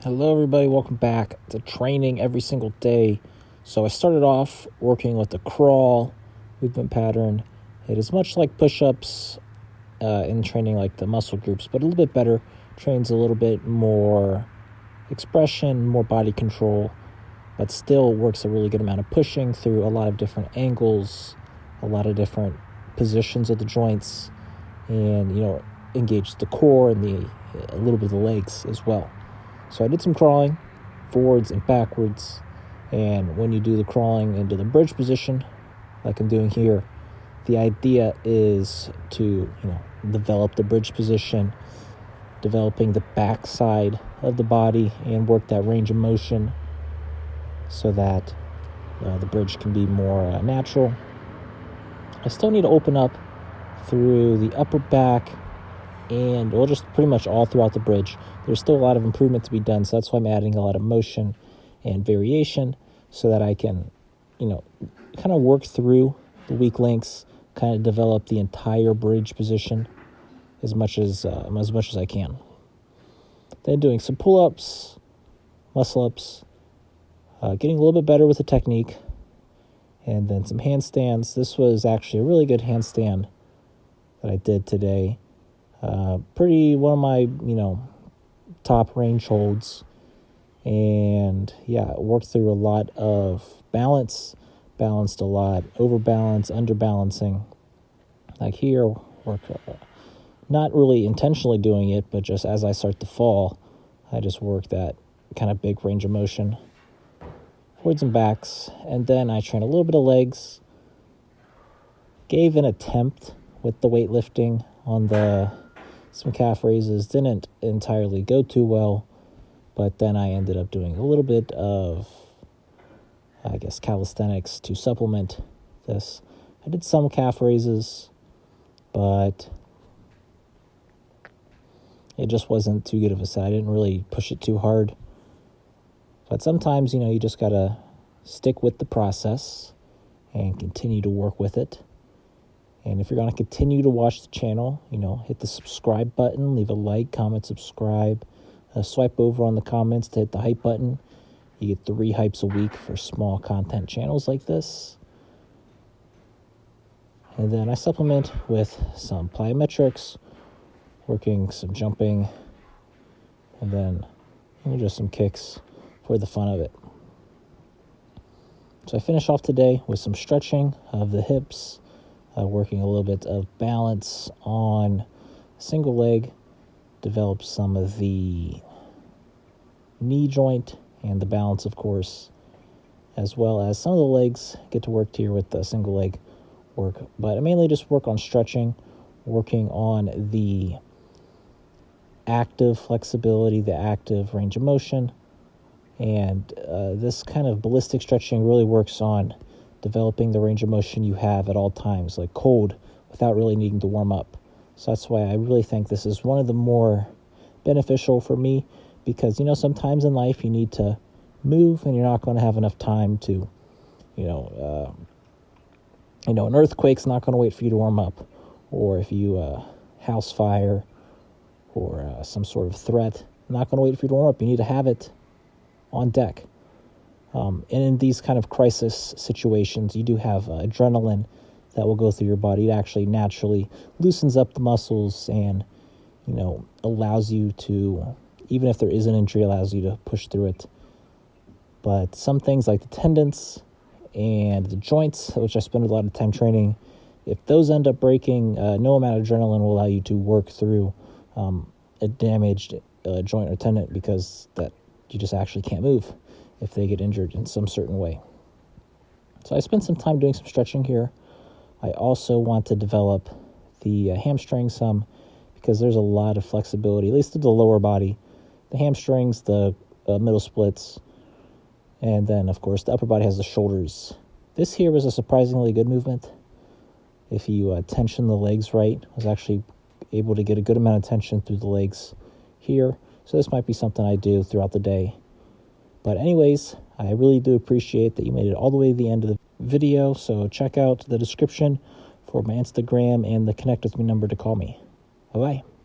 Hello everybody, welcome back to training every single day. So I started off working with the crawl movement pattern. It is much like push-ups in training like the muscle groups, but a little bit better. Trains a little bit more expression, more body control, but still works a really good amount of pushing through a lot of different angles, a lot of different positions of the joints, and engage the core and a little bit of the legs as well. So I did some crawling, forwards and backwards, and when you do the crawling into the bridge position, like I'm doing here, the idea is to, develop the bridge position, developing the back side of the body, and work that range of motion so that the bridge can be more natural. I still need to open up through the upper back and just pretty much all throughout the bridge. There's still a lot of improvement to be done, so that's why I'm adding a lot of motion and variation so that I can, kind of work through the weak links, kind of develop the entire bridge position as much as I can. Then doing some pull-ups, muscle-ups, getting a little bit better with the technique, and then some handstands. This was actually a really good handstand that I did today. One of my, top range holds, and worked through a lot of balanced a lot, overbalance, underbalancing. Like here, work, not really intentionally doing it, but just as I start to fall, I just work that kind of big range of motion, forwards and backs, and then I train a little bit of legs. Gave an attempt with the weightlifting on some calf raises, didn't entirely go too well, but then I ended up doing a little bit of, calisthenics to supplement this. I did some calf raises, but it just wasn't too good of a set. I didn't really push it too hard. But sometimes, you just gotta stick with the process and continue to work with it. And if you're going to continue to watch the channel, hit the subscribe button, leave a like, comment, subscribe, swipe over on the comments to hit the hype button. You get 3 hypes a week for small content channels like this. And then I supplement with some plyometrics, working some jumping, and then just some kicks for the fun of it. So I finish off today with some stretching of the hips, working a little bit of balance on a single leg, develop some of the knee joint and the balance, of course, as well as some of the legs. Get to work here with the single leg work, but I mainly just work on stretching, working on the active flexibility, the active range of motion, and this kind of ballistic stretching really works on developing the range of motion you have at all times, like cold, without really needing to warm up. So that's why I really think this is one of the more beneficial for me, because, sometimes in life you need to move and you're not going to have enough time to, an earthquake's not going to wait for you to warm up, or if you house fire or some sort of threat, not going to wait for you to warm up. You need to have it on deck. And in these kind of crisis situations, you do have adrenaline that will go through your body. It actually naturally loosens up the muscles and, allows you to, even if there is an injury, allows you to push through it. But some things like the tendons and the joints, which I spend a lot of time training, if those end up breaking, no amount of adrenaline will allow you to work through a damaged joint or tendon, because that you just actually can't move if they get injured in some certain way. So I spent some time doing some stretching here. I also want to develop the hamstring some, because there's a lot of flexibility, at least to the lower body. The hamstrings, the middle splits, and then, of course, the upper body has the shoulders. This here was a surprisingly good movement. If you tension the legs right, I was actually able to get a good amount of tension through the legs here. So this might be something I do throughout the day. But anyways, I really do appreciate that you made it all the way to the end of the video. So check out the description for my Instagram and the connect with me number to call me. Bye-bye.